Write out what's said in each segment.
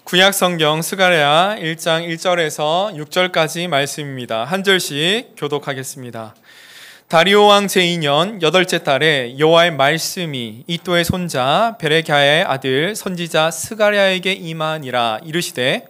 구약 성경 스가랴 1장 1절에서 6절까지 말씀입니다. 한 절씩 교독하겠습니다. 다리오 왕 제2년 8째 달에 여호와의 말씀이 이도의 손자 베레갸의 아들 선지자 스가랴에게 임하니라. 이르시되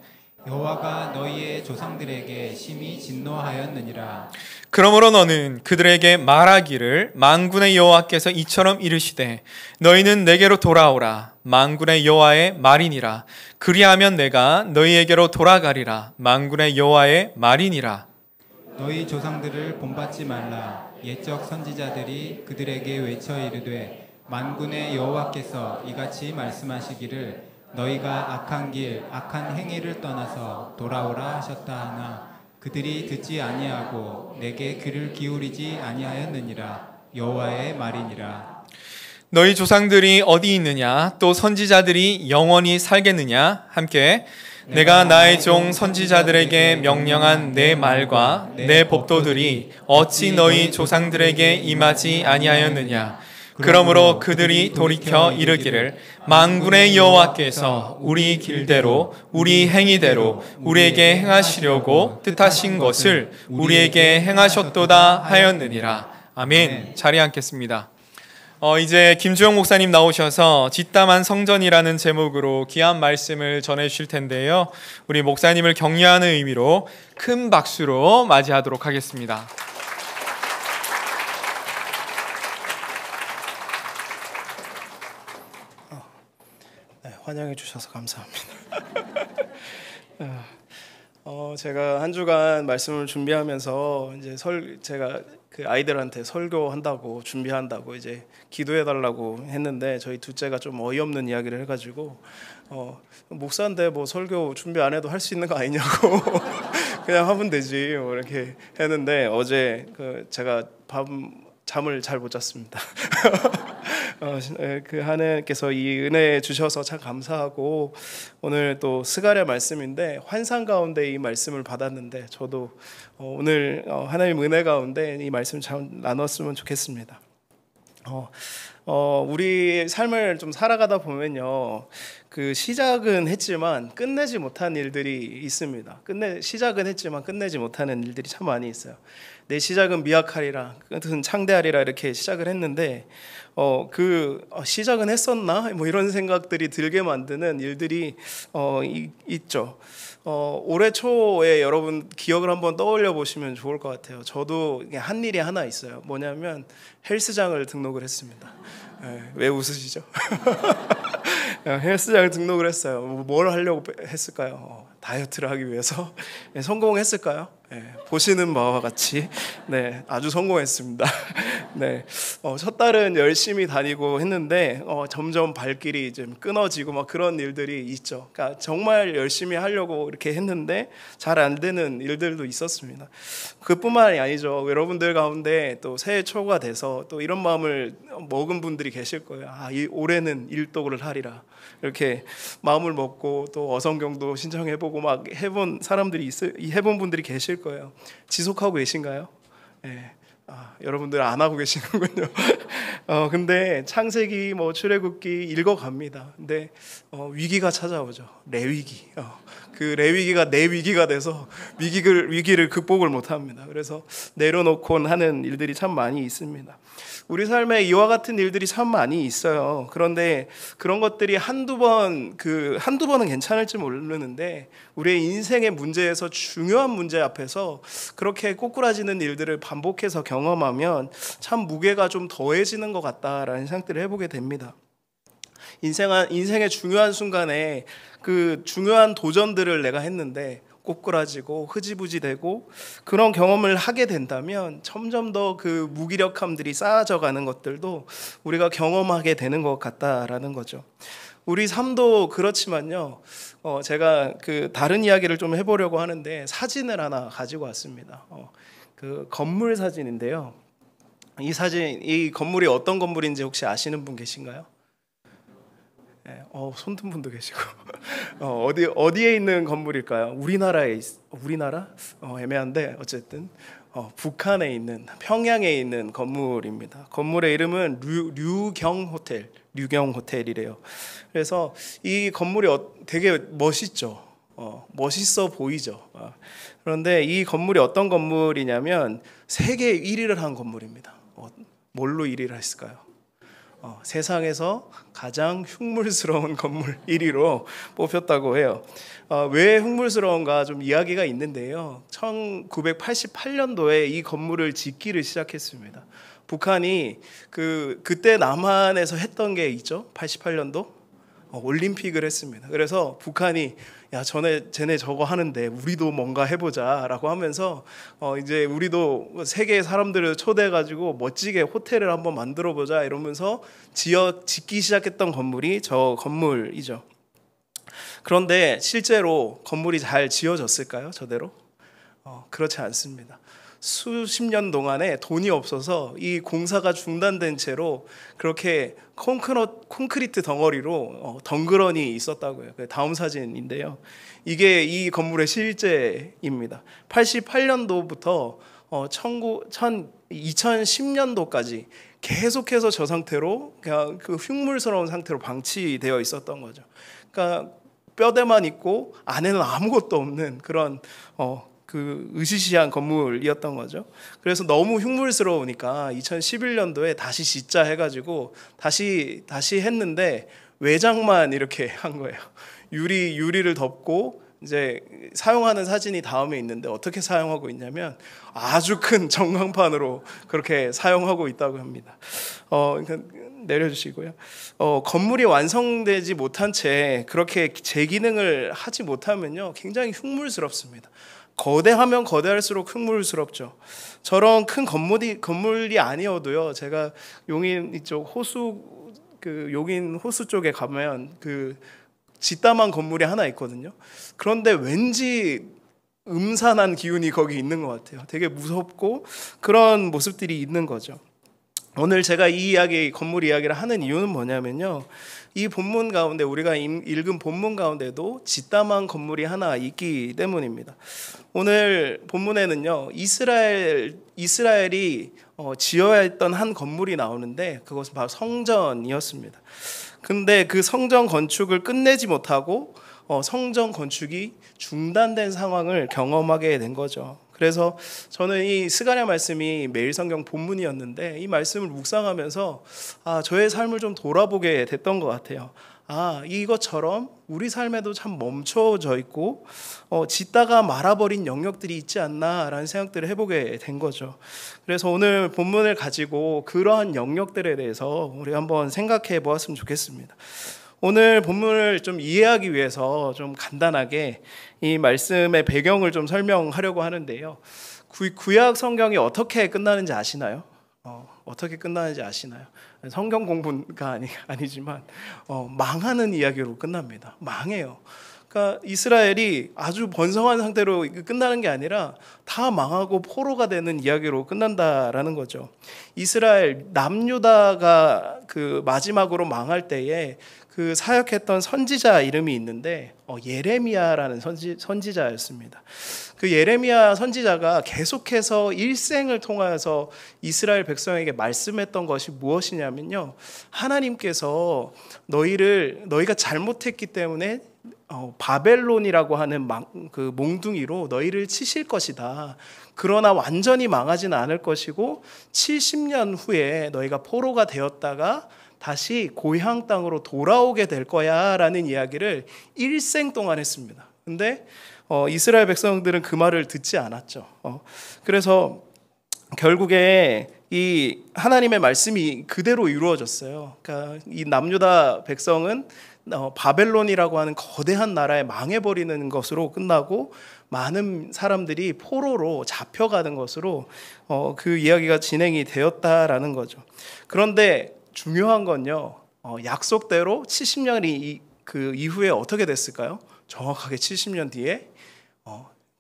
여호와가 너희의 조상들에게 심히 진노하였느니라. 그러므로 너는 그들에게 말하기를 만군의 여호와께서 이처럼 이르시되 너희는 내게로 돌아오라. 만군의 여호와의 말이니라. 그리하면 내가 너희에게로 돌아가리라. 만군의 여호와의 말이니라. 너희 조상들을 본받지 말라. 옛적 선지자들이 그들에게 외쳐 이르되 만군의 여호와께서 이같이 말씀하시기를 너희가 악한 길 악한 행위를 떠나서 돌아오라 하셨다 하나 그들이 듣지 아니하고 내게 귀를 기울이지 아니하였느니라. 여호와의 말이니라. 너희 조상들이 어디 있느냐? 또 선지자들이 영원히 살겠느냐? 함께 내가 나의 종 선지자들에게 명령한 내 말과 내 법도들이 어찌 너희 조상들에게 임하지 아니하였느냐? 그러므로 그들이 돌이켜 이르기를 만군의 여호와께서 우리 길대로 우리 행위대로 우리에게 행하시려고 뜻하신 것을 우리에게 행하셨도다 하였느니라. 아멘. 자리에 앉겠습니다. 이제 김주영 목사님 나오셔서 뒷담한 성전이라는 제목으로 귀한 말씀을 전해주실 텐데요. 우리 목사님을 격려하는 의미로 큰 박수로 맞이하도록 하겠습니다. 네, 환영해 주셔서 감사합니다. 제가 한 주간 말씀을 준비하면서 이제 제가 그 아이들한테 설교한다고 준비한다고 이제 기도해 달라고 했는데 저희 둘째가 좀 어이없는 이야기를 해가지고 목사인데 뭐 설교 준비 안 해도 할 수 있는 거 아니냐고 그냥 하면 되지 뭐 이렇게 했는데 어제 제가 잠을 잘 못 잤습니다. 그 하나님께서 이 은혜 주셔서 참 감사하고 오늘 또 스가랴 말씀인데 환상 가운데 이 말씀을 받았는데 저도 오늘 하나님 은혜 가운데 이 말씀 참 나눴으면 좋겠습니다. 우리 삶을 좀 살아가다 보면요, 그 시작은 했지만 끝내지 못한 일들이 있습니다. 시작은 했지만 끝내지 못하는 일들이 참 많이 있어요. 내 시작은 미약하리라, 끝은 창대하리라 이렇게 시작을 했는데 시작은 했었나? 뭐 이런 생각들이 들게 만드는 일들이 있죠. 올해 초에 여러분 기억을 한번 떠올려 보시면 좋을 것 같아요. 저도 한 일이 하나 있어요. 뭐냐면 헬스장을 등록을 했습니다. 왜 웃으시죠? 헬스장을 등록을 했어요. 뭘 하려고 했을까요? 다이어트를 하기 위해서. 성공했을까요? 보시는 바와 같이 아주 성공했습니다. 첫 달은 열심히 다니고 했는데 점점 발길이 좀 끊어지고 막 그런 일들이 있죠. 그러니까 정말 열심히 하려고 이렇게 했는데 잘 안 되는 일들도 있었습니다. 그뿐만이 아니죠. 여러분들 가운데 또 새해 초가 돼서 또 이런 마음을 먹은 분들이 계실 거예요. 올해는 일독을 하리라. 이렇게 마음을 먹고 또 어성경도 신청해보고 막 해본 분들이 계실 거예요. 지속하고 계신가요? 여러분들 안 하고 계시는군요. 근데 창세기 출애굽기 읽어갑니다. 근데 위기가 찾아오죠. 레위기. 그 레위기가 내 위기가 돼서 위기를 극복을 못합니다. 그래서 내려놓곤 하는 일들이 참 많이 있습니다. 우리 삶에 이와 같은 일들이 참 많이 있어요. 그런데 그런 것들이 한두 번은 괜찮을지 모르는데 우리의 인생의 문제에서 중요한 문제 앞에서 그렇게 꼬꾸라지는 일들을 반복해서 경험하면 참 무게가 좀 더해지는 것 같다라는 생각들을 해보게 됩니다. 인생의 중요한 순간에 그 중요한 도전들을 내가 했는데 꼬꾸라지고 흐지부지되고 그런 경험을 하게 된다면 점점 더 그 무기력함들이 쌓아져 가는 것들도 우리가 경험하게 되는 것 같다라는 거죠. 우리 삶도 그렇지만요. 제가 그 다른 이야기를 좀 해보려고 하는데 사진을 하나 가지고 왔습니다. 그 건물 사진인데요. 이 건물이 어떤 건물인지 혹시 아시는 분 계신가요? 손든 분도 계시고 어디에 있는 건물일까요? 우리나라? 애매한데 어쨌든 북한에 있는 평양에 있는 건물입니다. 건물의 이름은 류경 호텔이래요. 그래서 이 건물이 되게 멋있죠. 멋있어 보이죠. 그런데 이 건물이 어떤 건물이냐면 세계 1위를 한 건물입니다. 뭘로 1위를 했을까요? 세상에서 가장 흉물스러운 건물 1위로 뽑혔다고 해요. 왜 흉물스러운가 좀 이야기가 있는데요. 1988년도에 이 건물을 짓기를 시작했습니다. 북한이 그때 남한에서 했던 게 있죠. 88년도 올림픽을 했습니다. 그래서 북한이 야 쟤네 저거 하는데 우리도 뭔가 해보자라고 하면서 이제 우리도 세계 사람들을 초대해가지고 멋지게 호텔을 한번 만들어보자 이러면서 짓기 시작했던 건물이 저 건물이죠. 그런데 실제로 건물이 잘 지어졌을까요? 저대로? 그렇지 않습니다. 수십 년 동안에 돈이 없어서 이 공사가 중단된 채로 그렇게 콘크리트 덩어리로 덩그러니 있었다고요. 다음 사진인데요. 이게 이 건물의 실제입니다. 88년도부터 2010년도까지 계속해서 저 상태로 그냥 그 흉물스러운 상태로 방치되어 있었던 거죠. 그러니까 뼈대만 있고 안에는 아무것도 없는 그런 그 으시시한 건물이었던 거죠. 그래서 너무 흉물스러우니까 2011년도에 다시 짓자 해가지고 다시 했는데 외장만 이렇게 한 거예요. 유리를 덮고 이제 사용하는 사진이 다음에 있는데 어떻게 사용하고 있냐면 아주 큰 전광판으로 그렇게 사용하고 있다고 합니다. 내려주시고요. 건물이 완성되지 못한 채 그렇게 재기능을 하지 못하면요 굉장히 흉물스럽습니다. 거대하면 거대할수록 흉물스럽죠. 저런 큰 건물이 아니어도요. 제가 용인 이쪽 용인 호수 쪽에 가면 짓담한 건물이 하나 있거든요. 그런데 왠지 음산한 기운이 거기 있는 것 같아요. 되게 무섭고 그런 모습들이 있는 거죠. 오늘 제가 이 건물 이야기를 하는 이유는 뭐냐면요. 이 본문 가운데 우리가 읽은 본문 가운데도 짓담한 건물이 하나 있기 때문입니다. 오늘 본문에는요. 이스라엘이 지어야 했던 한 건물이 나오는데 그것은 바로 성전이었습니다. 근데 그 성전 건축을 끝내지 못하고 성전 건축이 중단된 상황을 경험하게 된 거죠. 그래서 저는 이 스가랴 말씀이 매일 성경 본문이었는데 이 말씀을 묵상하면서 저의 삶을 좀 돌아보게 됐던 것 같아요. 이것처럼 우리 삶에도 참 멈춰져 있고 짓다가 말아버린 영역들이 있지 않나라는 생각들을 해보게 된 거죠. 그래서 오늘 본문을 가지고 그러한 영역들에 대해서 우리 한번 생각해 보았으면 좋겠습니다. 오늘 본문을 좀 이해하기 위해서 좀 간단하게 이 말씀의 배경을 좀 설명하려고 하는데요. 구약 성경이 어떻게 끝나는지 아시나요? 어떻게 끝나는지 아시나요? 성경 공부가 아니지만 망하는 이야기로 끝납니다. 망해요. 그러니까 이스라엘이 아주 번성한 상태로 끝나는 게 아니라 다 망하고 포로가 되는 이야기로 끝난다라는 거죠. 이스라엘 남유다가 그 마지막으로 망할 때에 그 사역했던 선지자 이름이 있는데 예레미야라는 선지자였습니다. 그 예레미야 선지자가 계속해서 일생을 통하여서 이스라엘 백성에게 말씀했던 것이 무엇이냐면요. 하나님께서 너희가 잘못했기 때문에 바벨론이라고 하는 그 몽둥이로 너희를 치실 것이다. 그러나 완전히 망하지는 않을 것이고 70년 후에 너희가 포로가 되었다가 다시 고향 땅으로 돌아오게 될 거야 라는 이야기를 일생 동안 했습니다. 근데 이스라엘 백성들은 그 말을 듣지 않았죠. 그래서 결국에 이 하나님의 말씀이 그대로 이루어졌어요. 그러니까 이 남유다 백성은 바벨론이라고 하는 거대한 나라에 망해버리는 것으로 끝나고 많은 사람들이 포로로 잡혀가는 것으로 그 이야기가 진행이 되었다라는 거죠. 그런데 중요한 건요, 약속대로 70년이 그 이후에 어떻게 됐을까요? 정확하게 70년 뒤에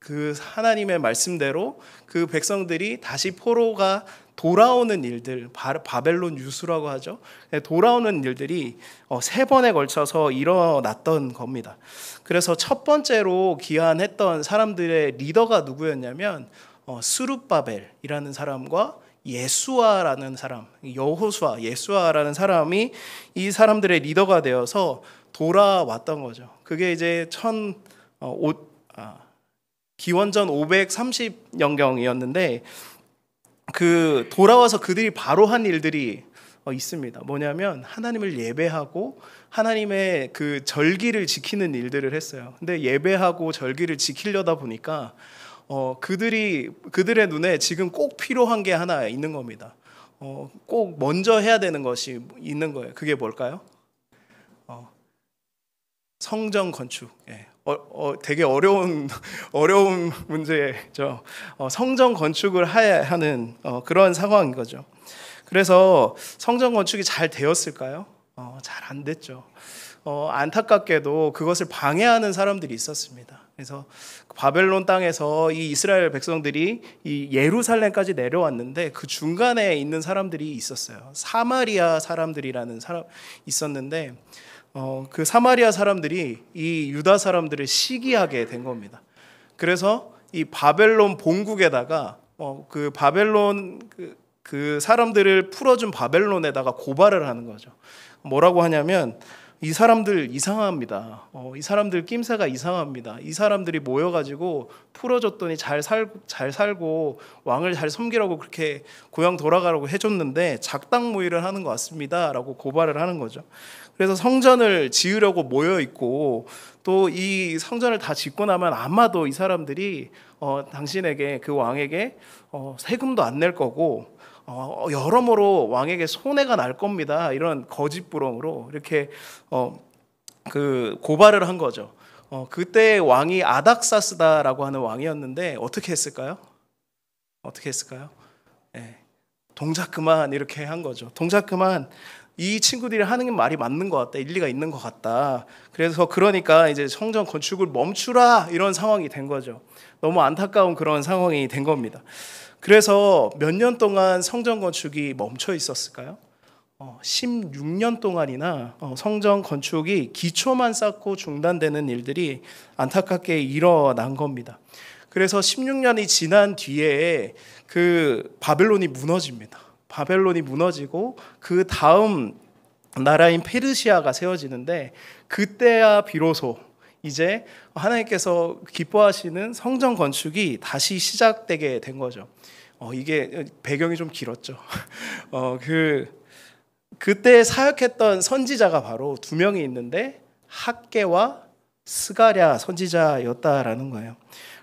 그 하나님의 말씀대로 그 백성들이 다시 포로가 돌아오는 일들, 바벨론 유수라고 하죠. 돌아오는 일들이 3번에 걸쳐서 일어났던 겁니다. 그래서 첫 번째로 기한했던 사람들의 리더가 누구였냐면 스룹바벨이라는 사람과 예수아라는 사람, 여호수아, 예수아라는 사람이 이 사람들의 리더가 되어서 돌아왔던 거죠. 그게 이제 기원전 530년경이었는데 그 돌아와서 그들이 바로 한 일들이 있습니다. 뭐냐면 하나님을 예배하고 하나님의 그 절기를 지키는 일들을 했어요. 근데 예배하고 절기를 지키려다 보니까 그들의 눈에 지금 꼭 필요한 게 하나 있는 겁니다. 꼭 먼저 해야 되는 것이 있는 거예요. 그게 뭘까요? 성전 건축. 예. 되게 어려운 문제죠. 성전 건축을 해야 하는 그런 상황인 거죠. 그래서 성전 건축이 잘 되었을까요? 잘 안 됐죠. 안타깝게도 그것을 방해하는 사람들이 있었습니다. 그래서 바벨론 땅에서 이 이스라엘 백성들이 이 예루살렘까지 내려왔는데 그 중간에 있는 사람들이 있었어요. 사마리아 사람들이라는 사람 있었는데 그 사마리아 사람들이 이 유다 사람들을 시기하게 된 겁니다. 그래서 이 바벨론 본국에다가 그 바벨론 그 사람들을 풀어준 바벨론에다가 고발을 하는 거죠. 뭐라고 하냐면 이 사람들 이상합니다. 이 사람들 낌새가 이상합니다. 이 사람들이 모여가지고 풀어줬더니 잘 살고 왕을 잘 섬기라고 그렇게 고향 돌아가라고 해줬는데 작당무의를 하는 것 같습니다라고 고발을 하는 거죠. 그래서 성전을 지으려고 모여 있고 또 이 성전을 다 짓고 나면 아마도 이 사람들이 당신에게 그 왕에게 세금도 안 낼 거고 여러모로 왕에게 손해가 날 겁니다. 이런 거짓부렁으로 이렇게 그 고발을 한 거죠. 그때 왕이 아닥사스다라고 하는 왕이었는데 어떻게 했을까요? 네. 동작 그만 이렇게 한 거죠. 동작 그만. 이 친구들이 하는 말이 맞는 것 같다. 일리가 있는 것 같다. 그러니까 이제 성전 건축을 멈추라 이런 상황이 된 거죠. 너무 안타까운 그런 상황이 된 겁니다. 그래서 몇 년 동안 성전 건축이 멈춰 있었을까요? 16년 동안이나 성전 건축이 기초만 쌓고 중단되는 일들이 안타깝게 일어난 겁니다. 그래서 16년이 지난 뒤에 그 바벨론이 무너집니다. 바벨론이 무너지고 그 다음 나라인 페르시아가 세워지는데 그때야 비로소 이제 하나님께서 기뻐하시는 성전 건축이 다시 시작되게 된 거죠. 이게 배경이 좀 길었죠. 그때 사역했던 선지자가 바로 두 명이 있는데 학개와 스가랴 선지자였다라는 거예요.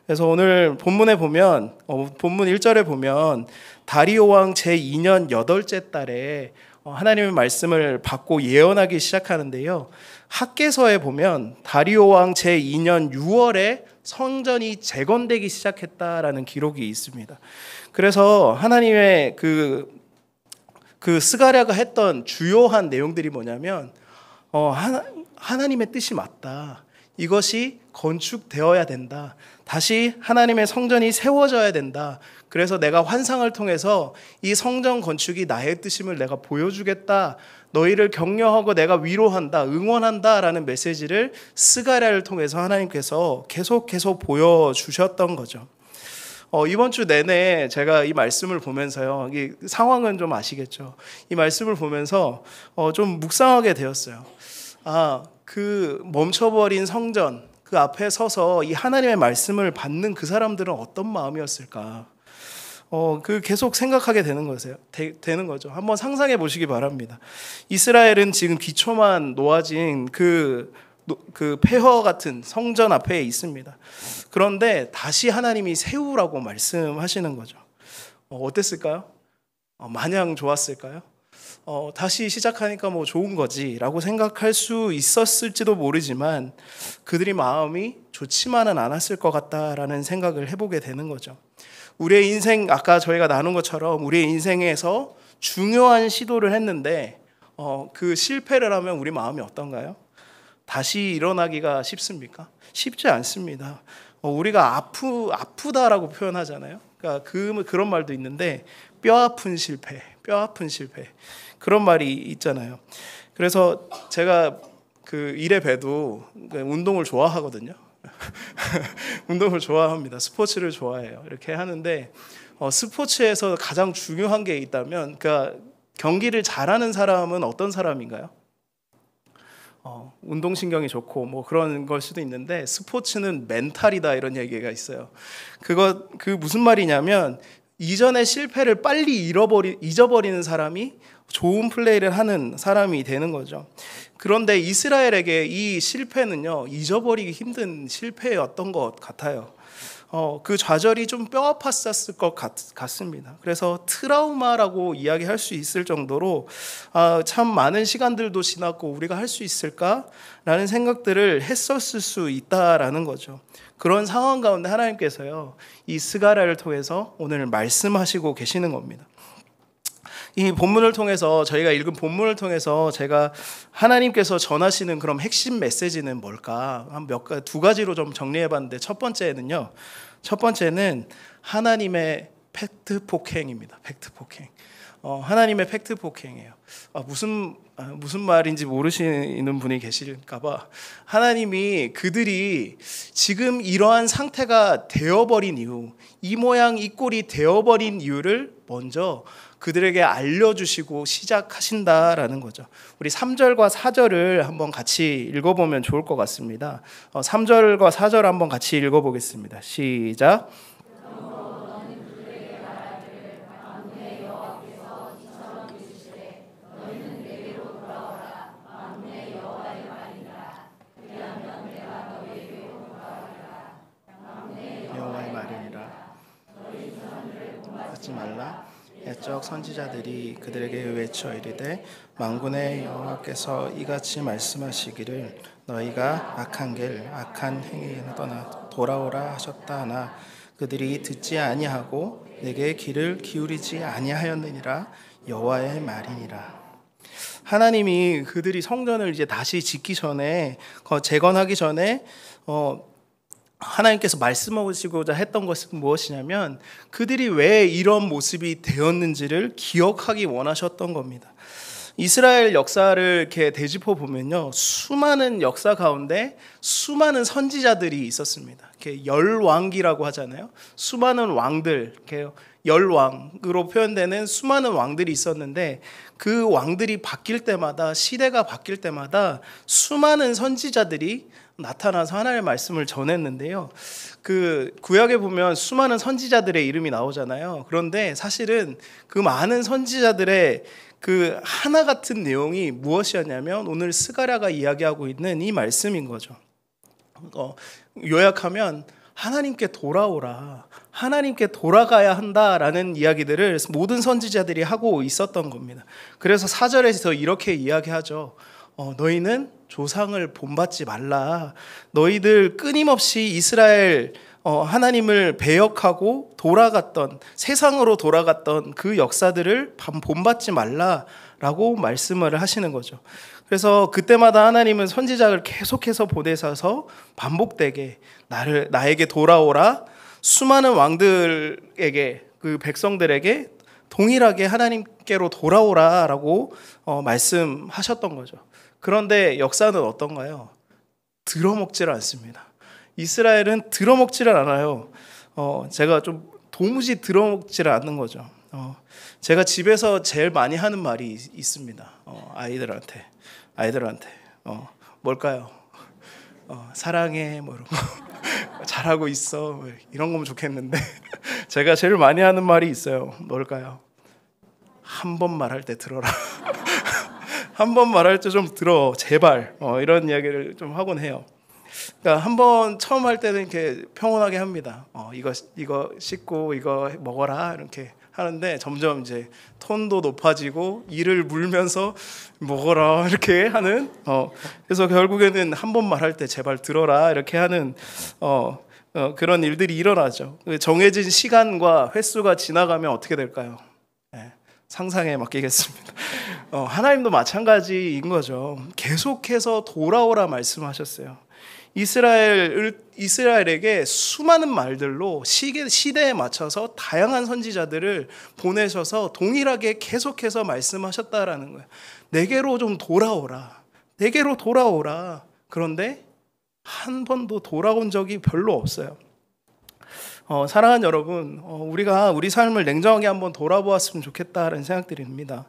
그래서 오늘 본문에 보면 본문 1절에 보면 다리오 왕 제2년 8째 달에 하나님의 말씀을 받고 예언하기 시작하는데요. 학개서에 보면 다리오 왕 제2년 6월에 성전이 재건되기 시작했다라는 기록이 있습니다. 그래서 하나님의 그 스가랴가 했던 주요한 내용들이 뭐냐면 하나님의 뜻이 맞다. 이것이 건축되어야 된다. 다시 하나님의 성전이 세워져야 된다. 그래서 내가 환상을 통해서 이 성전 건축이 나의 뜻임을 내가 보여주겠다. 너희를 격려하고 내가 위로한다, 응원한다 라는 메시지를 스가랴를 통해서 하나님께서 계속 보여주셨던 거죠. 이번 주 내내 제가 이 말씀을 보면서요, 이 상황은 좀 아시겠죠? 이 말씀을 보면서 좀 묵상하게 되었어요. 그 멈춰버린 성전, 그 앞에 서서 이 하나님의 말씀을 받는 그 사람들은 어떤 마음이었을까? 그 계속 생각하게 되는 거죠. 한번 상상해 보시기 바랍니다. 이스라엘은 지금 기초만 놓아진 그 폐허 같은 성전 앞에 있습니다. 그런데 다시 하나님이 세우라고 말씀하시는 거죠. 어땠을까요? 마냥 좋았을까요? 다시 시작하니까 뭐 좋은 거지라고 생각할 수 있었을지도 모르지만 그들이 마음이 좋지만은 않았을 것 같다라는 생각을 해보게 되는 거죠. 우리의 인생, 아까 저희가 나눈 것처럼 우리의 인생에서 중요한 시도를 했는데 그 실패를 하면 우리 마음이 어떤가요? 다시 일어나기가 쉽습니까? 쉽지 않습니다. 우리가 아프다라고 표현하잖아요. 그러니까 그런 말도 있는데 뼈 아픈 실패 그런 말이 있잖아요. 그래서 제가 그 일의 배도 운동을 좋아하거든요. 운동을 좋아합니다. 스포츠를 좋아해요. 이렇게 하는데 스포츠에서 가장 중요한 게 있다면, 그러니까 경기를 잘하는 사람은 어떤 사람인가요? 운동신경이 좋고 뭐 그런 걸 수도 있는데, 스포츠는 멘탈이다 이런 얘기가 있어요. 그 무슨 말이냐면, 이전의 실패를 빨리 잊어버리는 사람이 좋은 플레이를 하는 사람이 되는 거죠. 그런데 이스라엘에게 이 실패는요, 잊어버리기 힘든 실패였던 것 같아요. 그 좌절이 좀 뼈 아팠었을 것 같습니다. 그래서 트라우마라고 이야기할 수 있을 정도로 참 많은 시간들도 지났고 우리가 할 수 있을까라는 생각들을 했었을 수 있다라는 거죠. 그런 상황 가운데 하나님께서요, 이 스가랴를 통해서 오늘 말씀하시고 계시는 겁니다. 이 본문을 통해서, 저희가 읽은 본문을 통해서 제가 하나님께서 전하시는 그런 핵심 메시지는 뭘까? 두 가지로 좀 정리해봤는데, 첫 번째는 하나님의 팩트 폭행입니다. 팩트 폭행. 하나님의 팩트 폭행이에요. 무슨 말인지 모르시는 분이 계실까봐, 하나님이 그들이 지금 이러한 상태가 되어버린 이유, 이 모양 이 꼴이 되어버린 이유를 먼저 그들에게 알려주시고 시작하신다라는 거죠. 우리 3절과 4절을 한번 같이 읽어보면 좋을 것 같습니다. 3절과 4절 한번 같이 읽어보겠습니다. 시작. 여호와의 말이니라. 하지 말라. 옛적 선지자들이 그들에게 외쳐 이르되, 만군의 여호와께서 이같이 말씀하시기를, 너희가 악한 길 악한 행위에 떠나 돌아오라 하셨다 하나 그들이 듣지 아니하고 내게 귀를 기울이지 아니하였느니라. 여호와의 말이니라. 하나님이 그들이 성전을 이제 다시 짓기 전에, 재건하기 전에 하나님께서 말씀하시고자 했던 것은 무엇이냐면, 그들이 왜 이런 모습이 되었는지를 기억하기 원하셨던 겁니다. 이스라엘 역사를 이렇게 되짚어 보면요, 수많은 역사 가운데 수많은 선지자들이 있었습니다. 이렇게 열왕기라고 하잖아요. 수많은 왕들, 이렇게 열왕으로 표현되는 수많은 왕들이 있었는데, 그 왕들이 바뀔 때마다, 시대가 바뀔 때마다 수많은 선지자들이 나타나서 하나님의 말씀을 전했는데요. 그 구약에 보면 수많은 선지자들의 이름이 나오잖아요. 그런데 사실은 그 많은 선지자들의 그 하나 같은 내용이 무엇이었냐면, 오늘 스가랴가 이야기하고 있는 이 말씀인 거죠. 요약하면 하나님께 돌아오라, 하나님께 돌아가야 한다라는 이야기들을 모든 선지자들이 하고 있었던 겁니다. 그래서 4절에서 이렇게 이야기하죠. 너희는 조상을 본받지 말라. 너희들 끊임없이 이스라엘 하나님을 배역하고 돌아갔던, 세상으로 돌아갔던 그 역사들을 본받지 말라라고 말씀을 하시는 거죠. 그래서 그때마다 하나님은 선지자를 계속해서 보내셔서 반복되게 나에게 돌아오라, 수많은 왕들에게, 그 백성들에게 동일하게 하나님께로 돌아오라라고 말씀하셨던 거죠. 그런데 역사는 어떤가요? 들어먹지를 않습니다. 이스라엘은 들어먹지를 않아요. 제가 좀 도무지 들어먹지를 않는 거죠. 제가 집에서 제일 많이 하는 말이 있습니다. 아이들한테 뭘까요? 사랑해, 뭐 이런 거. 잘하고 있어, 이런 거면 좋겠는데 제가 제일 많이 하는 말이 있어요. 뭘까요? 한 번 말할 때 들어라. 한 번 말할 때 좀 들어, 제발. 이런 이야기를 좀 하곤 해요. 그러니까 한 번 처음 할 때는 이렇게 평온하게 합니다. 이거 씻고 이거 먹어라 이렇게 하는데, 점점 이제 톤도 높아지고 이를 물면서 먹어라 이렇게 하는. 그래서 결국에는 한 번 말할 때 제발 들어라 이렇게 하는 그런 일들이 일어나죠. 정해진 시간과 횟수가 지나가면 어떻게 될까요? 상상에 맡기겠습니다. 하나님도 마찬가지인 거죠. 계속해서 돌아오라 말씀하셨어요. 이스라엘에게 수많은 말들로 시대에 맞춰서 다양한 선지자들을 보내셔서 동일하게 계속해서 말씀하셨다라는 거예요. 내게로 좀 돌아오라. 내게로 돌아오라. 그런데 한 번도 돌아온 적이 별로 없어요. 사랑하는 여러분, 우리가 우리 삶을 냉정하게 한번 돌아보았으면 좋겠다는 생각들이 듭니다.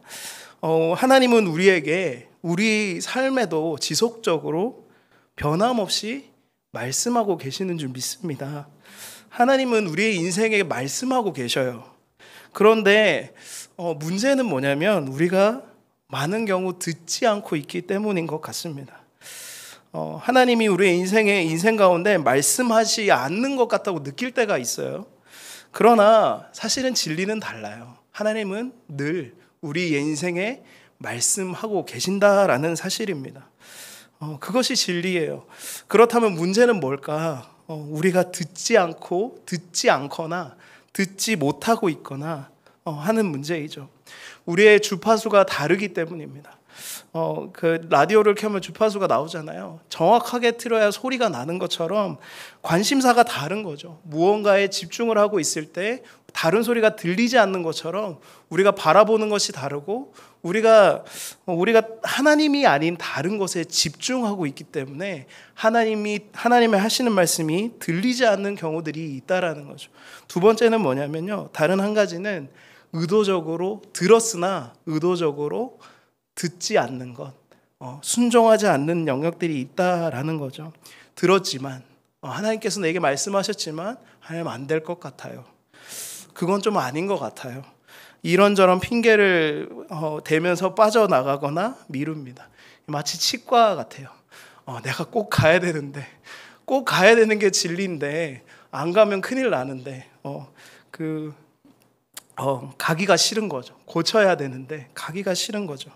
하나님은 우리에게 우리 삶에도 지속적으로 변함없이 말씀하고 계시는 줄 믿습니다. 하나님은 우리의 인생에 말씀하고 계셔요. 그런데 문제는 뭐냐면 우리가 많은 경우 듣지 않고 있기 때문인 것 같습니다. 하나님이 우리의 인생 가운데 말씀하지 않는 것 같다고 느낄 때가 있어요. 그러나 사실은 진리는 달라요. 하나님은 늘 우리 인생에 말씀하고 계신다라는 사실입니다. 그것이 진리예요. 그렇다면 문제는 뭘까? 우리가 듣지 않고 듣지 않거나 듣지 못하고 있거나 하는 문제이죠. 우리의 주파수가 다르기 때문입니다. 그 라디오를 켜면 주파수가 나오잖아요. 정확하게 틀어야 소리가 나는 것처럼 관심사가 다른 거죠. 무언가에 집중을 하고 있을 때 다른 소리가 들리지 않는 것처럼 우리가 바라보는 것이 다르고 우리가 하나님이 아닌 다른 것에 집중하고 있기 때문에 하나님의 하시는 말씀이 들리지 않는 경우들이 있다라는 거죠. 두 번째는 뭐냐면요. 다른 한 가지는 의도적으로 들었으나 의도적으로 듣지 않는 것, 순종하지 않는 영역들이 있다라는 거죠. 들었지만 하나님께서 내게 말씀하셨지만 하나님 안 될 것 같아요. 그건 좀 아닌 것 같아요. 이런저런 핑계를 대면서 빠져나가거나 미룹니다. 마치 치과 같아요. 내가 꼭 가야 되는데, 꼭 가야 되는 게 진리인데 안 가면 큰일 나는데 가기가 싫은 거죠. 고쳐야 되는데 가기가 싫은 거죠.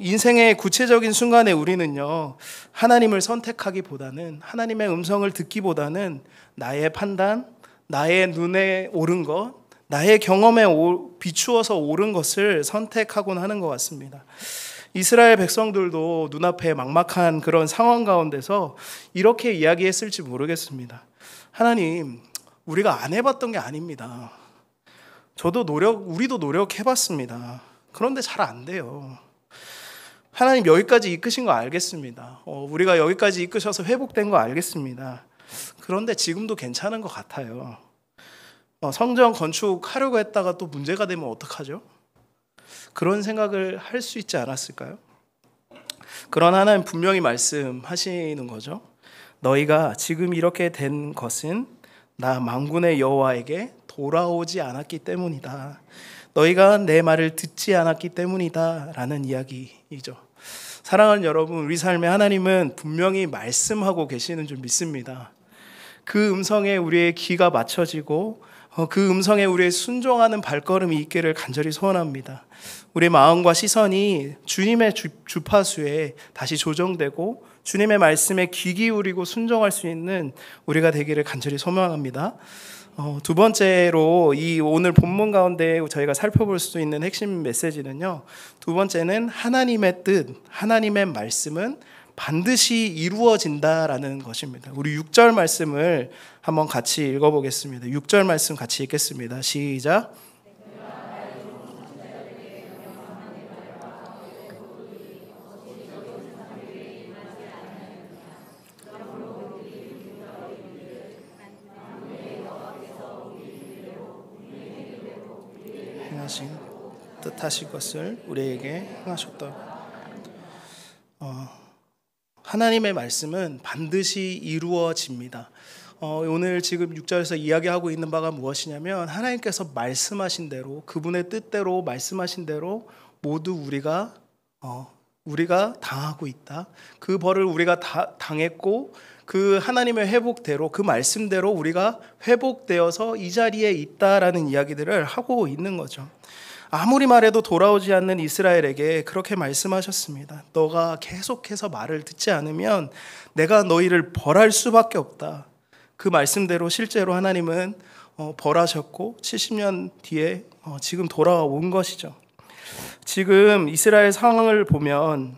인생의 구체적인 순간에 우리는요, 하나님을 선택하기보다는, 하나님의 음성을 듣기보다는 나의 판단, 나의 눈에 옳은 것, 나의 경험에 비추어서 옳은 것을 선택하곤 하는 것 같습니다. 이스라엘 백성들도 눈앞에 막막한 그런 상황 가운데서 이렇게 이야기했을지 모르겠습니다. 하나님, 우리가 안 해봤던 게 아닙니다. 우리도 노력해봤습니다. 그런데 잘 안 돼요. 하나님 여기까지 이끄신 거 알겠습니다. 우리가 여기까지 이끄셔서 회복된 거 알겠습니다. 그런데 지금도 괜찮은 것 같아요. 성전 건축하려고 했다가 또 문제가 되면 어떡하죠? 그런 생각을 할 수 있지 않았을까요? 그러나 하나님 분명히 말씀하시는 거죠. 너희가 지금 이렇게 된 것은 나 만군의 여호와에게 돌아오지 않았기 때문이다. 너희가 내 말을 듣지 않았기 때문이다 라는 이야기이죠. 사랑하는 여러분, 우리 삶에 하나님은 분명히 말씀하고 계시는 줄 믿습니다. 그 음성에 우리의 귀가 맞춰지고 그 음성에 우리의 순종하는 발걸음이 있기를 간절히 소원합니다. 우리의 마음과 시선이 주님의 주파수에 다시 조정되고 주님의 말씀에 귀 기울이고 순종할 수 있는 우리가 되기를 간절히 소망합니다. 두 번째로 이 오늘 본문 가운데 저희가 살펴볼 수 있는 핵심 메시지는요, 두 번째는 하나님의 뜻, 하나님의 말씀은 반드시 이루어진다라는 것입니다. 우리 6절 말씀을 한번 같이 읽어보겠습니다. 6절 말씀 같이 읽겠습니다. 시작. 행하신 뜻하신 것을 우리에게 행하셨다. 하나님의 말씀은 반드시 이루어집니다. 오늘 지금 6절에서 이야기하고 있는 바가 무엇이냐면 하나님께서 말씀하신 대로, 그분의 뜻대로 말씀하신 대로 모두 우리가 당하고 있다. 그 벌을 우리가 당했고 그 하나님의 회복대로, 그 말씀대로 우리가 회복되어서 이 자리에 있다라는 이야기들을 하고 있는 거죠. 아무리 말해도 돌아오지 않는 이스라엘에게 그렇게 말씀하셨습니다. 너가 계속해서 말을 듣지 않으면 내가 너희를 벌할 수밖에 없다. 그 말씀대로 실제로 하나님은 벌하셨고 70년 뒤에 지금 돌아온 것이죠. 지금 이스라엘 상황을 보면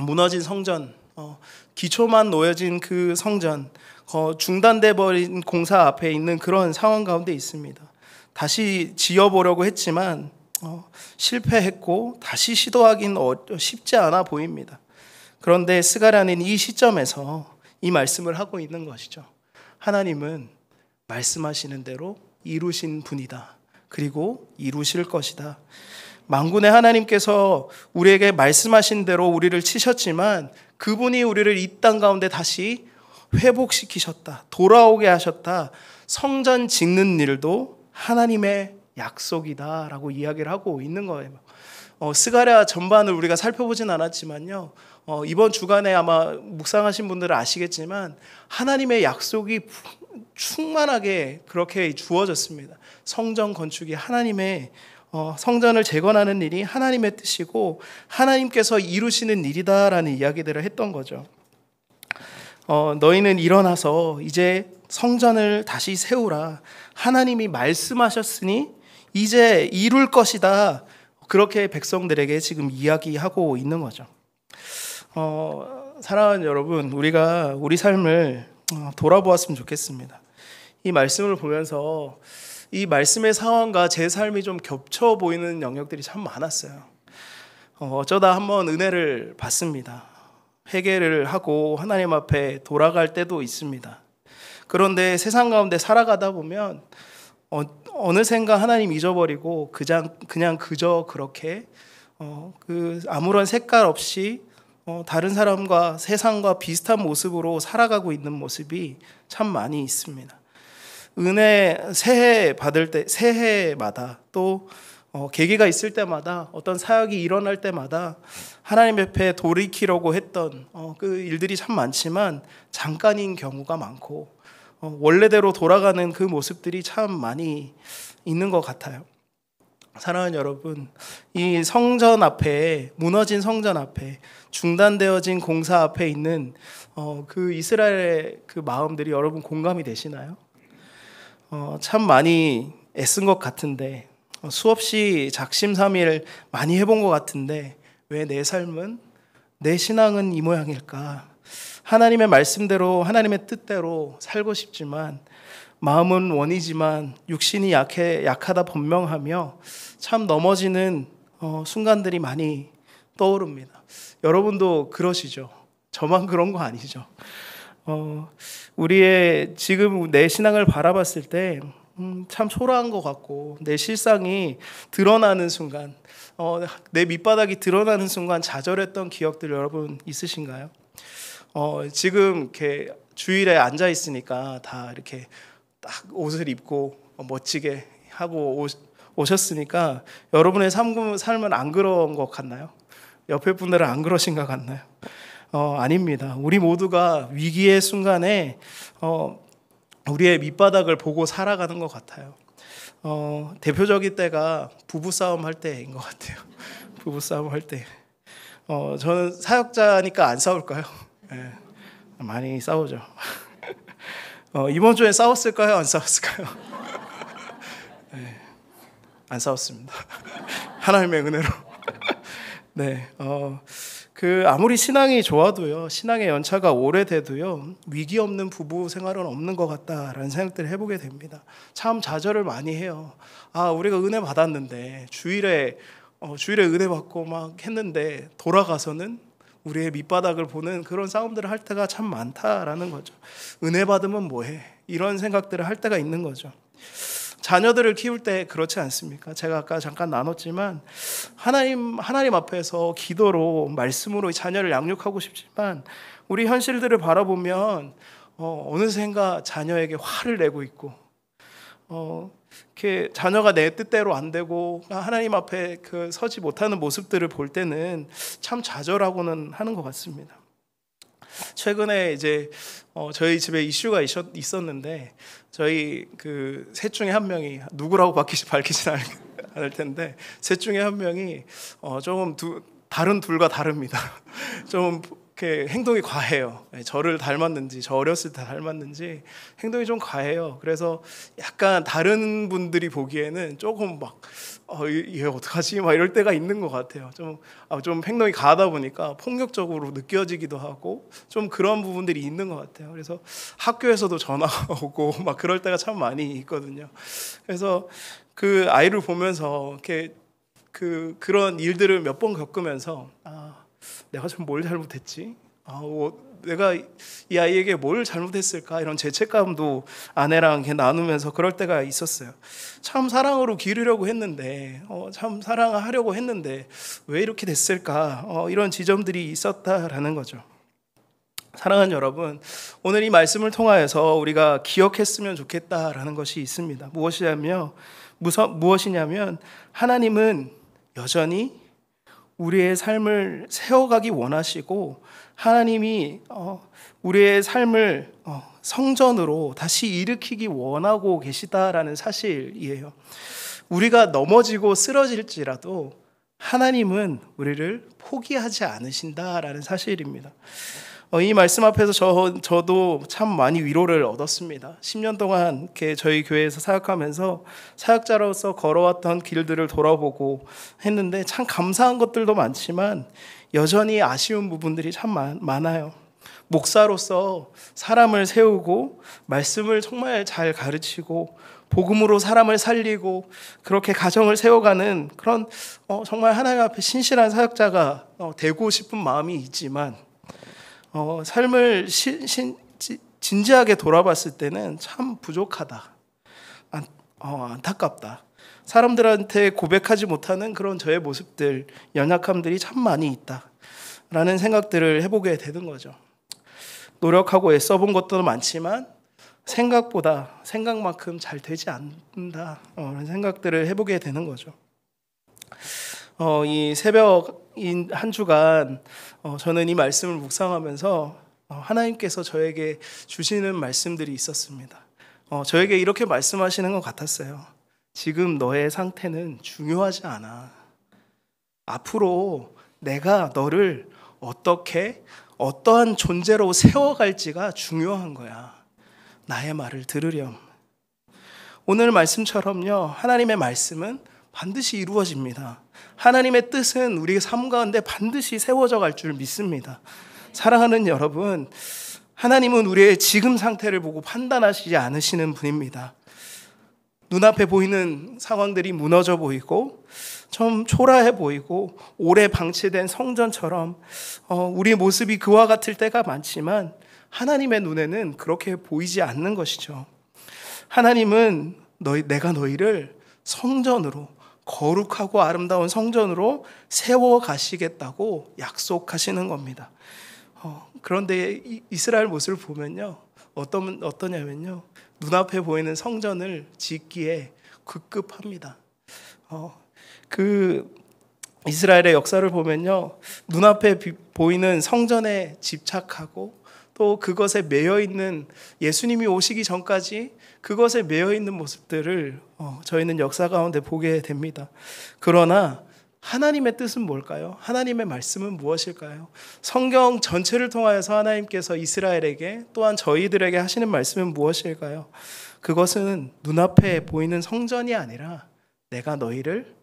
무너진 성전, 기초만 놓여진 그 성전, 중단돼 버린 공사 앞에 있는 그런 상황 가운데 있습니다. 다시 지어보려고 했지만 실패했고 다시 시도하긴 쉽지 않아 보입니다. 그런데 스가랴는 이 시점에서 이 말씀을 하고 있는 것이죠. 하나님은 말씀하시는 대로 이루신 분이다. 그리고 이루실 것이다. 만군의 하나님께서 우리에게 말씀하신 대로 우리를 치셨지만 그분이 우리를 이 땅 가운데 다시 회복시키셨다. 돌아오게 하셨다. 성전 짓는 일도 하나님의 약속이다 라고 이야기를 하고 있는 거예요. 스가랴 전반을 우리가 살펴보진 않았지만요, 이번 주간에 아마 묵상하신 분들은 아시겠지만 하나님의 약속이 충만하게 그렇게 주어졌습니다. 성전 건축이 하나님의 성전을 재건하는 일이 하나님의 뜻이고 하나님께서 이루시는 일이다라는 이야기들을 했던 거죠. 너희는 일어나서 이제 성전을 다시 세우라. 하나님이 말씀하셨으니 이제 이룰 것이다. 그렇게 백성들에게 지금 이야기하고 있는 거죠. 사랑하는 여러분, 우리가 우리 삶을 돌아보았으면 좋겠습니다. 이 말씀을 보면서 이 말씀의 상황과 제 삶이 좀 겹쳐 보이는 영역들이 참 많았어요. 어쩌다 한번 은혜를 받습니다. 회개를 하고 하나님 앞에 돌아갈 때도 있습니다. 그런데 세상 가운데 살아가다 보면 어느샌가 하나님 잊어버리고 그냥 그저 그렇게 아무런 색깔 없이 다른 사람과 세상과 비슷한 모습으로 살아가고 있는 모습이 참 많이 있습니다. 은혜 새해 받을 때 새해마다 또 계기가 있을 때마다 어떤 사역이 일어날 때마다 하나님 옆에 돌이키려고 했던 그 일들이 참 많지만 잠깐인 경우가 많고 원래대로 돌아가는 그 모습들이 참 많이 있는 것 같아요. 사랑하는 여러분, 이 성전 앞에, 무너진 성전 앞에, 중단되어진 공사 앞에 있는 그 이스라엘의 그 마음들이 여러분 공감이 되시나요? 참 많이 애쓴 것 같은데, 수없이 작심삼일 많이 해본 것 같은데 왜 내 삶은, 내 신앙은 이 모양일까? 하나님의 말씀대로, 하나님의 뜻대로 살고 싶지만 마음은 원이지만 육신이 약하다 분명하며 참 넘어지는 순간들이 많이 떠오릅니다. 여러분도 그러시죠? 저만 그런 거 아니죠? 우리의 지금 내 신앙을 바라봤을 때 참 초라한 것 같고 내 실상이 드러나는 순간, 내 밑바닥이 드러나는 순간 좌절했던 기억들 여러분 있으신가요? 지금 이렇게 주일에 앉아 있으니까 다 이렇게 딱 옷을 입고 멋지게 하고 오셨으니까 여러분의 삶은 안 그런 것 같나요? 옆에 분들은 안 그러신 것 같나요? 아닙니다. 우리 모두가 위기의 순간에 우리의 밑바닥을 보고 살아가는 것 같아요. 대표적인 때가 부부싸움 할 때인 것 같아요. 부부싸움 할 때. 저는 사역자니까 안 싸울까요? 네, 많이 싸우죠. 이번 주에 싸웠을까요? 안 싸웠을까요? 네, 안 싸웠습니다. 하나님의 은혜로. 네, 아무리 신앙이 좋아도요, 신앙의 연차가 오래돼도요, 위기 없는 부부 생활은 없는 것 같다라는 생각들을 해보게 됩니다. 참 좌절을 많이 해요. 우리가 은혜 받았는데 주일에 은혜 받고 막 했는데 돌아가서는 우리의 밑바닥을 보는 그런 싸움들을 할 때가 참 많다라는 거죠. 은혜 받으면 뭐해? 이런 생각들을 할 때가 있는 거죠. 자녀들을 키울 때 그렇지 않습니까? 제가 아까 잠깐 나눴지만 하나님 앞에서 기도로 말씀으로 자녀를 양육하고 싶지만 우리 현실들을 바라보면 어느샌가 자녀에게 화를 내고 있고 이렇게 자녀가 내 뜻대로 안 되고 하나님 앞에 서지 못하는 모습들을 볼 때는 참 좌절하고는 하는 것 같습니다. 최근에 이제 저희 집에 이슈가 있었는데 저희 셋 중에 한 명이 누구라고 밝히진 않을 텐데 셋 중에 한 명이 조금 다른 둘과 다릅니다. 좀 이렇게 행동이 과해요. 저를 닮았는지, 저 어렸을 때 닮았는지 행동이 좀 과해요. 그래서 약간 다른 분들이 보기에는 조금 막 얘 어떡하지? 막 이럴 때가 있는 것 같아요. 좀 행동이 과하다 보니까 폭력적으로 느껴지기도 하고 좀 그런 부분들이 있는 것 같아요. 그래서 학교에서도 전화가 오고 막 그럴 때가 참 많이 있거든요. 그래서 그 아이를 보면서 이렇게 그런 일들을 몇 번 겪으면서 내가 좀 뭘 잘못했지? 내가 이 아이에게 뭘 잘못했을까 이런 죄책감도 아내랑 이렇게 나누면서 그럴 때가 있었어요. 참 사랑으로 기르려고 했는데 참 사랑하려고 했는데 왜 이렇게 됐을까 이런 지점들이 있었다라는 거죠. 사랑하는 여러분, 오늘 이 말씀을 통하여서 우리가 기억했으면 좋겠다라는 것이 있습니다. 무엇이냐면 하나님은 여전히 우리의 삶을 세워가기 원하시고 하나님이 우리의 삶을 성전으로 다시 일으키기 원하고 계시다라는 사실이에요. 우리가 넘어지고 쓰러질지라도 하나님은 우리를 포기하지 않으신다라는 사실입니다. 이 말씀 앞에서 저도 참 많이 위로를 얻었습니다. 10년 동안 이렇게 저희 교회에서 사역하면서 사역자로서 걸어왔던 길들을 돌아보고 했는데 참 감사한 것들도 많지만 여전히 아쉬운 부분들이 참 많아요. 목사로서 사람을 세우고 말씀을 정말 잘 가르치고 복음으로 사람을 살리고 그렇게 가정을 세워가는 그런 정말 하나님 앞에 신실한 사역자가 되고 싶은 마음이 있지만 삶을 진지하게 돌아봤을 때는 참 부족하다, 안타깝다. 사람들한테 고백하지 못하는 그런 저의 모습들, 연약함들이 참 많이 있다라는 생각들을 해보게 되는 거죠. 노력하고 애써본 것도 많지만 생각만큼 잘 되지 않는다 라는 생각들을 해보게 되는 거죠. 이 새벽인 한 주간 저는 이 말씀을 묵상하면서 하나님께서 저에게 주시는 말씀들이 있었습니다. 저에게 이렇게 말씀하시는 것 같았어요. 지금 너의 상태는 중요하지 않아. 앞으로 내가 너를 어떠한 존재로 세워갈지가 중요한 거야. 나의 말을 들으렴. 오늘 말씀처럼요, 하나님의 말씀은 반드시 이루어집니다. 하나님의 뜻은 우리의 삶 가운데 반드시 세워져 갈 줄 믿습니다. 사랑하는 여러분, 하나님은 우리의 지금 상태를 보고 판단하시지 않으시는 분입니다. 눈앞에 보이는 상황들이 무너져 보이고 좀 초라해 보이고 오래 방치된 성전처럼 우리 모습이 그와 같을 때가 많지만 하나님의 눈에는 그렇게 보이지 않는 것이죠. 하나님은 내가 너희를 성전으로, 거룩하고 아름다운 성전으로 세워 가시겠다고 약속하시는 겁니다. 그런데 이스라엘 모습을 보면요, 어떠냐면요, 눈앞에 보이는 성전을 짓기에 급급합니다. 그 이스라엘의 역사를 보면요, 눈앞에 보이는 성전에 집착하고 또 그것에 매여 있는, 예수님이 오시기 전까지 그것에 매여 있는 모습들을 저희는 역사 가운데 보게 됩니다. 그러나 하나님의 뜻은 뭘까요? 하나님의 말씀은 무엇일까요? 성경 전체를 통하여서 하나님께서 이스라엘에게 또한 저희들에게 하시는 말씀은 무엇일까요? 그것은 눈앞에 보이는 성전이 아니라 내가 너희를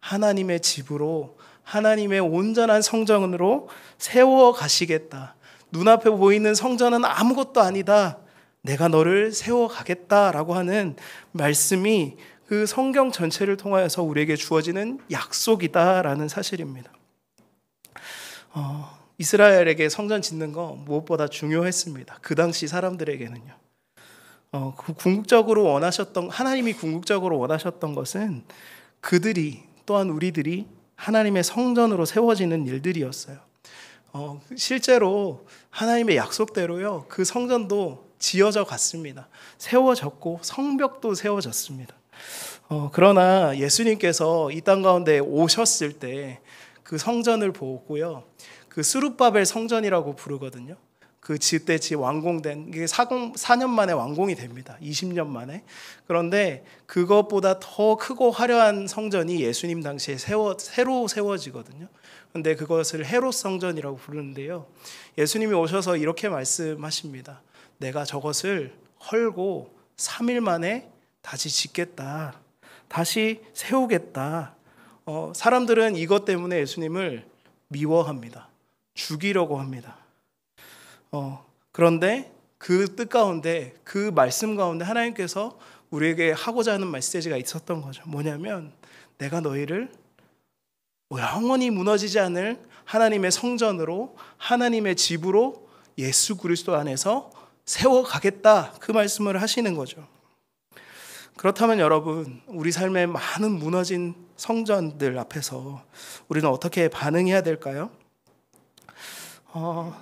하나님의 집으로, 하나님의 온전한 성전으로 세워 가시겠다. 눈앞에 보이는 성전은 아무것도 아니다. 내가 너를 세워 가겠다라고 하는 말씀이 그 성경 전체를 통하여서 우리에게 주어지는 약속이다라는 사실입니다. 이스라엘에게 성전 짓는 거 무엇보다 중요했습니다. 그 당시 사람들에게는요. 하나님이 궁극적으로 원하셨던 것은 그들이, 또한 우리들이 하나님의 성전으로 세워지는 일들이었어요. 실제로 하나님의 약속대로요, 그 성전도 지어져 갔습니다. 세워졌고 성벽도 세워졌습니다. 그러나 예수님께서 이 땅 가운데 오셨을 때 그 성전을 보고요, 그 스룹바벨 성전이라고 부르거든요. 그때 완공된, 이게 4년 만에 완공이 됩니다. 20년 만에. 그런데 그것보다 더 크고 화려한 성전이 예수님 당시에 새로 세워지거든요. 그런데 그것을 헤롯 성전이라고 부르는데요, 예수님이 오셔서 이렇게 말씀하십니다. 내가 저것을 헐고 3일 만에 다시 짓겠다. 다시 세우겠다. 사람들은 이것 때문에 예수님을 미워합니다. 죽이려고 합니다. 그런데 그 뜻 가운데, 그 말씀 가운데 하나님께서 우리에게 하고자 하는 메시지가 있었던 거죠. 뭐냐면 내가 너희를 영원히 무너지지 않을 하나님의 성전으로, 하나님의 집으로 예수 그리스도 안에서 세워가겠다, 그 말씀을 하시는 거죠. 그렇다면 여러분, 우리 삶의 많은 무너진 성전들 앞에서 우리는 어떻게 반응해야 될까요?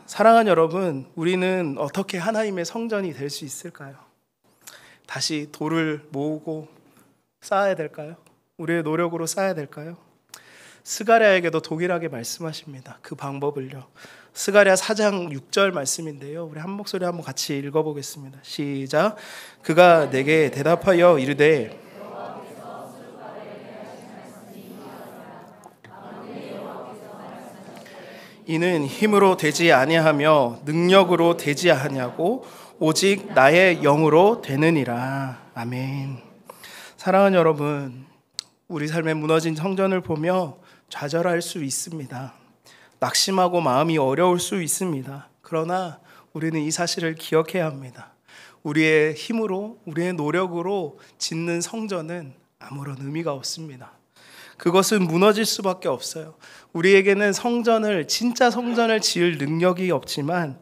사랑하는 여러분, 우리는 어떻게 하나님의 성전이 될 수 있을까요? 다시 돌을 모으고 쌓아야 될까요? 우리의 노력으로 쌓아야 될까요? 스가랴에게도 동일하게 말씀하십니다. 그 방법을요. 스가랴 4장 6절 말씀인데요. 우리 한 목소리 한번 같이 읽어보겠습니다. 시작. 그가 내게 대답하여 이르되 이는 힘으로 되지 아니하며 능력으로 되지 아니하고 오직 나의 영으로 되느니라. 아멘. 사랑하는 여러분, 우리 삶의 무너진 성전을 보며 좌절할 수 있습니다. 낙심하고 마음이 어려울 수 있습니다. 그러나 우리는 이 사실을 기억해야 합니다. 우리의 힘으로, 우리의 노력으로 짓는 성전은 아무런 의미가 없습니다. 그것은 무너질 수밖에 없어요. 우리에게는 진짜 성전을 지을 능력이 없지만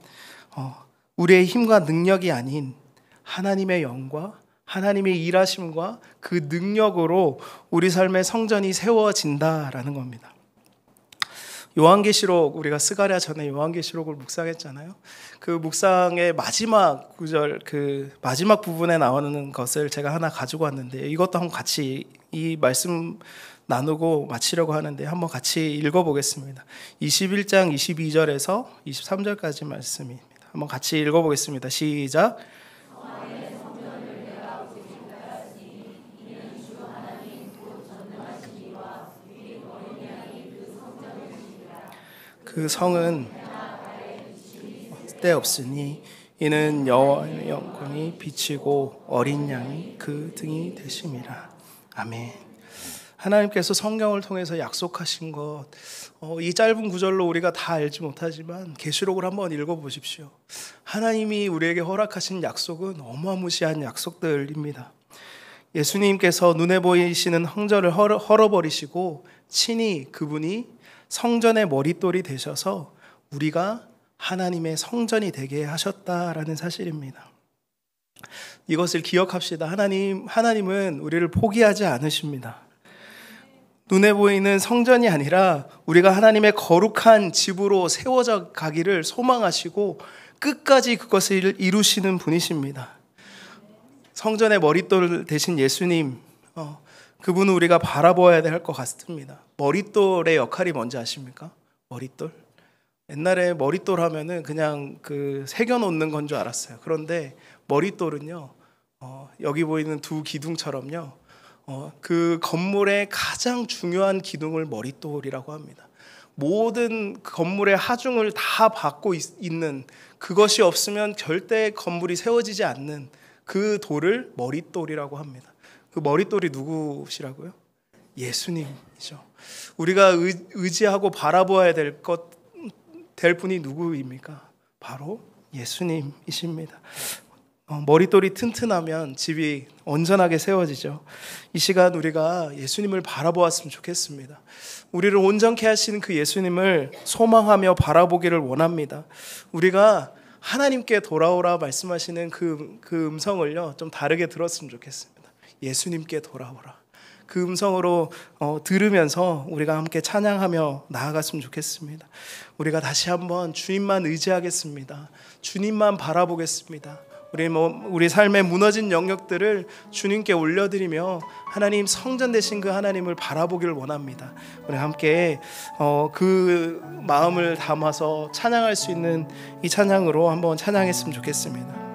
우리의 힘과 능력이 아닌 하나님의 영과 하나님의 일하심과 그 능력으로 우리 삶의 성전이 세워진다라는 겁니다. 요한계시록, 우리가 스가랴 전에 요한계시록을 묵상했잖아요. 그 묵상의 마지막 구절, 그 마지막 부분에 나오는 것을 제가 하나 가지고 왔는데, 이것도 한번 같이 이 말씀 나누고 마치려고 하는데 한번 같이 읽어보겠습니다. 21장 22절에서 23절까지 말씀입니다. 한번 같이 읽어보겠습니다. 시작. 그 성은 때없으니 이는 여호와의 영광이 비치고 어린 양이 그 등이 되심이라. 아멘. 하나님께서 성경을 통해서 약속하신 것, 이 짧은 구절로 우리가 다 알지 못하지만 계시록을 한번 읽어보십시오. 하나님이 우리에게 허락하신 약속은 어마무시한 약속들입니다. 예수님께서 눈에 보이시는 성전을 헐어버리시고 친히 그분이 성전의 머릿돌이 되셔서 우리가 하나님의 성전이 되게 하셨다라는 사실입니다. 이것을 기억합시다. 하나님은 우리를 포기하지 않으십니다. 눈에 보이는 성전이 아니라 우리가 하나님의 거룩한 집으로 세워져 가기를 소망하시고 끝까지 그것을 이루시는 분이십니다. 성전의 머릿돌 되신 예수님, 그분은 우리가 바라보아야 할 것 같습니다. 머릿돌의 역할이 뭔지 아십니까? 머릿돌? 옛날에 머릿돌 하면은 그냥 그 새겨놓는 건 줄 알았어요. 그런데 머릿돌은요, 여기 보이는 두 기둥처럼요, 그 건물의 가장 중요한 기둥을 머릿돌이라고 합니다. 모든 건물의 하중을 다 받고 있는, 그것이 없으면 절대 건물이 세워지지 않는 그 돌을 머릿돌이라고 합니다. 그 머릿돌이 누구시라고요? 예수님이죠. 우리가 의지하고 바라보아야 될 분이 누구입니까? 바로 예수님이십니다. 머릿돌이 튼튼하면 집이 온전하게 세워지죠. 이 시간 우리가 예수님을 바라보았으면 좋겠습니다. 우리를 온전케 하시는 그 예수님을 소망하며 바라보기를 원합니다. 우리가 하나님께 돌아오라 말씀하시는 그 음성을요, 좀 다르게 들었으면 좋겠습니다. 예수님께 돌아오라. 그 음성으로 들으면서 우리가 함께 찬양하며 나아갔으면 좋겠습니다. 우리가 다시 한번 주님만 의지하겠습니다. 주님만 바라보겠습니다. 우리 삶의 무너진 영역들을 주님께 올려드리며 하나님 성전 되신 그 하나님을 바라보기를 원합니다. 우리 함께 그 마음을 담아서 찬양할 수 있는 이 찬양으로 한번 찬양했으면 좋겠습니다.